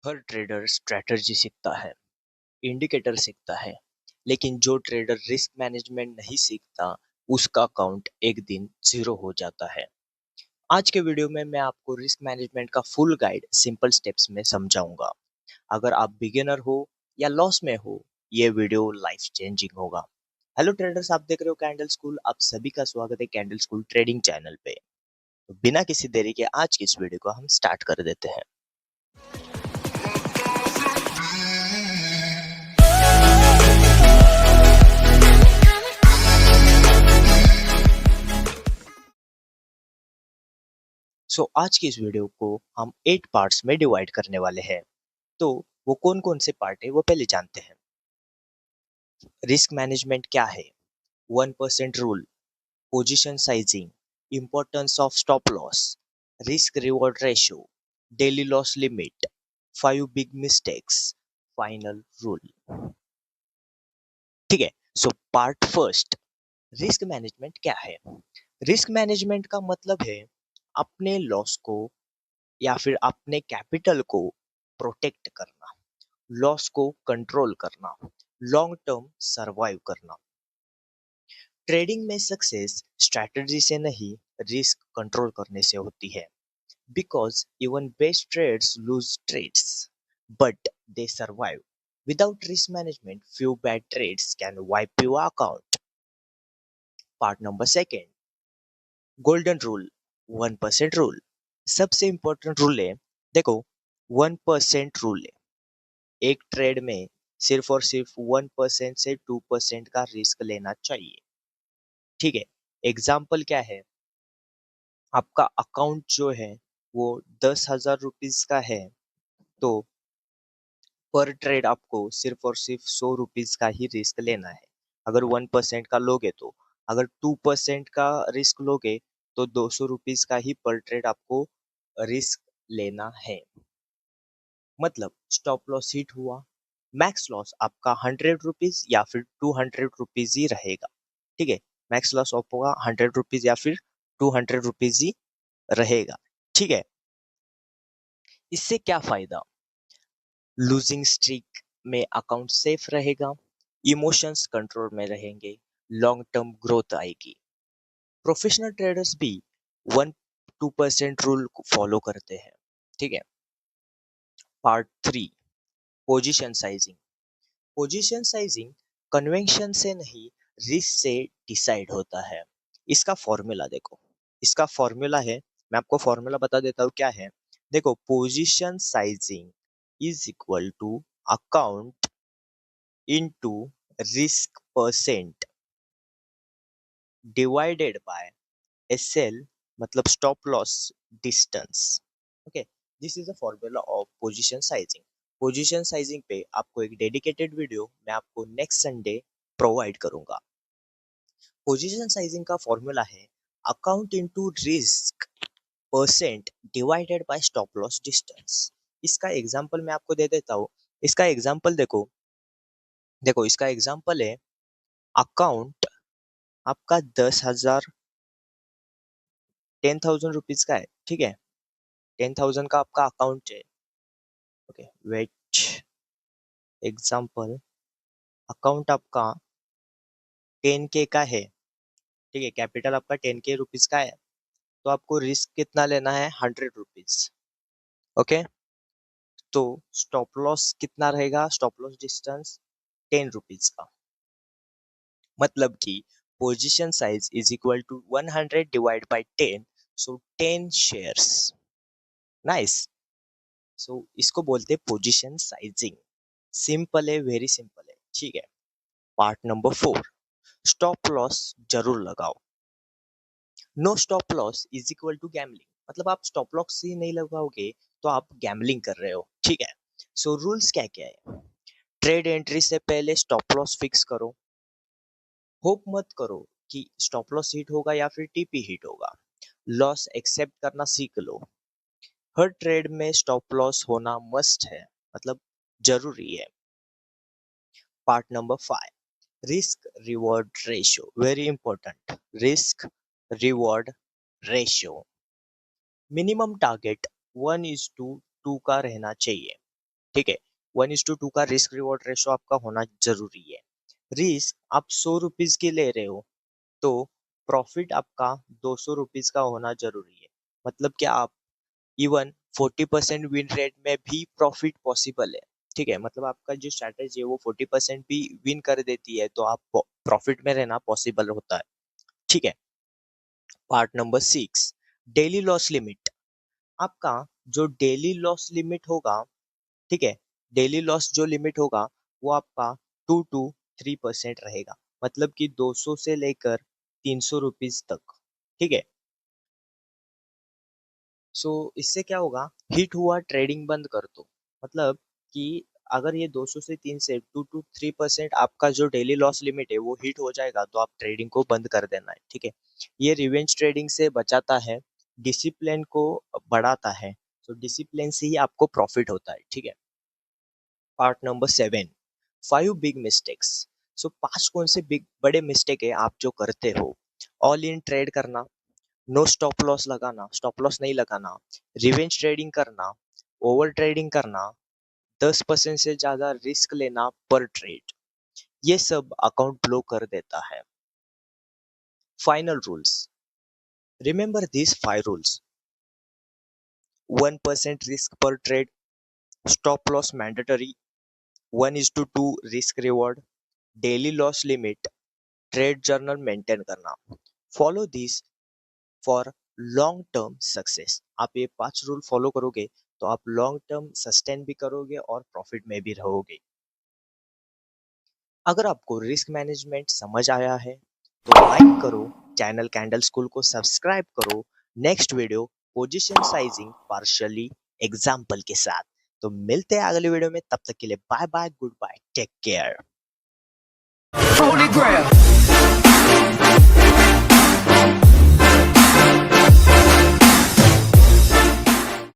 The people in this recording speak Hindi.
हर ट्रेडर स्ट्रेटजी सीखता है, इंडिकेटर सीखता है, लेकिन जो ट्रेडर रिस्क मैनेजमेंट नहीं सीखता, उसका अकाउंट एक दिन जीरो हो जाता है। आज के वीडियो में मैं आपको रिस्क मैनेजमेंट का फुल गाइड सिंपल स्टेप्स में समझाऊंगा। अगर आप बिगिनर हो या लॉस में हो, ये वीडियो लाइफ चेंजिंग होगा। हेलो ट्रेडर्स, आप देख रहे हो कैंडल स्कूल। आप सभी का स्वागत है कैंडल स्कूल ट्रेडिंग चैनल पे। तो बिना किसी देरी के आज की इस वीडियो को हम स्टार्ट कर देते हैं। आज की इस वीडियो को हम 8 पार्ट्स में डिवाइड करने वाले हैं। तो वो कौन कौन से पार्ट है वो पहले जानते हैं। रिस्क मैनेजमेंट क्या है, 1% rule, position sizing, importance of stop loss, risk reward ratio, daily loss limit, 5 big mistakes, final rule. ठीक है। पार्ट फर्स्ट, रिस्क मैनेजमेंट क्या है। रिस्क मैनेजमेंट का मतलब है अपने लॉस को या फिर अपने कैपिटल को प्रोटेक्ट करना, लॉस को कंट्रोल करना, लॉन्ग टर्म सरवाइव करना। ट्रेडिंग में सक्सेस स्ट्रैटेजी से नहीं, रिस्क कंट्रोल करने से होती है। Because even best trades lose trades but they survive. Without risk management few bad trades can wipe your account. Part number second, golden rule, 1% rule. सबसे इंपॉर्टेंट रूल है, देखो, 1% रूल है। एक ट्रेड में सिर्फ और सिर्फ 1% से 2% का रिस्क लेना चाहिए। ठीक है। एग्जाम्पल क्या है, आपका अकाउंट जो है वो 10,000 रुपीज का है, तो पर ट्रेड आपको सिर्फ और सिर्फ 100 रुपीज का ही रिस्क लेना है। अगर 1% का लोगे तो, अगर 2% का रिस्क लोगे तो 200 रुपीज का ही पर ट्रेड आपको रिस्क लेना है। मतलब स्टॉप लॉस हिट हुआ, मैक्स लॉस आपका 100 रुपीज या फिर 200 रुपीज ही रहेगा। ठीक है। मैक्स लॉस आपका 100 रुपीज या फिर 200 रुपीज ही रहेगा। ठीक है। इससे क्या फायदा, लूजिंग स्ट्रीक में अकाउंट सेफ रहेगा, इमोशंस कंट्रोल में रहेंगे, लॉन्ग टर्म ग्रोथ आएगी। प्रोफेशनल ट्रेडर्स भी 1-2% रूल फॉलो करते हैं। ठीक है। Part three, position sizing. Position sizing convention से नहीं, रिस्क से डिसाइड होता है। इसका फॉर्मूला देखो, इसका फॉर्मूला है, मैं आपको फॉर्मूला बता देता हूँ क्या है। देखो, position sizing is equal to account into risk percent divided by SL, मतलब stop loss distance. Okay, this is the formula of position sizing. Position sizing पे आपको एक डेडिकेटेड वीडियो मैं आपको नेक्स्ट संडे प्रोवाइड करूंगा। पोजीशन साइजिंग का फॉर्मूला है account into risk percent divided by stop loss distance. इसका एग्जांपल मैं आपको दे देता हूँ। इसका एग्जांपल देखो, देखो इसका एग्जांपल है, अकाउंट आपका 10,000, 10,000 रुपीज का है। ठीक है। 10,000 का आपका अकाउंट है। ओके, वेट, एग्जांपल, अकाउंट आपका 10K का है। ठीक है, कैपिटल आपका 10K रुपीज का है, तो आपको रिस्क कितना लेना है, 100 रुपीज। ओके, तो स्टॉप लॉस कितना रहेगा, स्टॉप लॉस डिस्टेंस 10 रुपीज का। मतलब कि position size is equal to 100 divide by 10, so 10 shares. Nice. इसको बोलते हैं पोजीशन साइजिंग। सिंपल है, वेरी सिंपल है। ठीक है। पार्ट नंबर 4, स्टॉप लॉस जरूर लगाओ। No stop loss is equal to gambling. मतलब आप स्टॉप लॉस ही नहीं लगाओगे तो आप गैम्बलिंग कर रहे हो। ठीक है। रूल्स क्या क्या है, ट्रेड एंट्री से पहले स्टॉप लॉस फिक्स करो। होप मत करो कि स्टॉप लॉस हिट होगा या फिर टीपी हिट होगा। लॉस एक्सेप्ट करना सीख लो। हर ट्रेड में स्टॉप लॉस होना मस्ट है, मतलब जरूरी है। Part number 5, risk reward ratio, very important. Risk reward ratio, minimum target 1:2 का रहना चाहिए। ठीक है। 1:2 का रिस्क रिवॉर्ड रेशो आपका होना जरूरी है। रिस्क आप 100 रुपीज की ले रहे हो तो प्रॉफिट आपका 200 रुपीज का होना जरूरी है। मतलब कि आप इवन 40% विन रेट में भी प्रॉफिट पॉसिबल है। ठीक है, मतलब आपका जो स्ट्रैटेजी है वो 40% भी विन कर देती है तो आप प्रॉफिट में रहना पॉसिबल होता है। ठीक है। Part number 6, daily loss limit. आपका जो डेली लॉस लिमिट होगा, ठीक है, डेली लॉस जो लिमिट होगा वो आपका 2 to 3% रहेगा। मतलब कि 200 से लेकर 300 रुपीज तक। ठीक है। सो इससे क्या होगा, हिट हुआ ट्रेडिंग बंद कर दो। मतलब कि अगर ये 200 से 3 से 2 to 3% आपका जो डेली लॉस लिमिट है वो हिट हो जाएगा तो आप ट्रेडिंग को बंद कर देना है। ठीक है। ये रिवेंज ट्रेडिंग से बचाता है, डिसिप्लिन को बढ़ाता है। तो डिसिप्लिन से ही आपको प्रॉफिट होता है। ठीक है। Part number 7, 5 big mistakes. So 5 कौन से बिग बड़े मिस्टेक है आप जो करते हो। ऑल इन ट्रेड करना, नो स्टॉप लॉस लगाना, स्टॉप लॉस नहीं लगाना, रिवेंज ट्रेडिंग करना, ओवर ट्रेडिंग करना, 10% से ज्यादा रिस्क लेना पर ट्रेड, ये सब अकाउंट ब्लो कर देता है। Final rules, remember this 5 rules. 1% risk पर trade, stop loss mandatory, 1:2 risk reward, daily loss limit, trade journal maintain करना। Follow this for long term success. आप ये 5 रूल फॉलो करोगे तो आप लॉन्ग टर्म सस्टेन भी करोगे और प्रॉफिट में भी रहोगे। अगर आपको रिस्क मैनेजमेंट समझ आया है तो लाइक करो, चैनल कैंडल स्कूल को सब्सक्राइब करो। Next video position sizing partially example के साथ। तो मिलते हैं अगले वीडियो में, तब तक के लिए bye bye, goodbye, take care. Holy Grail.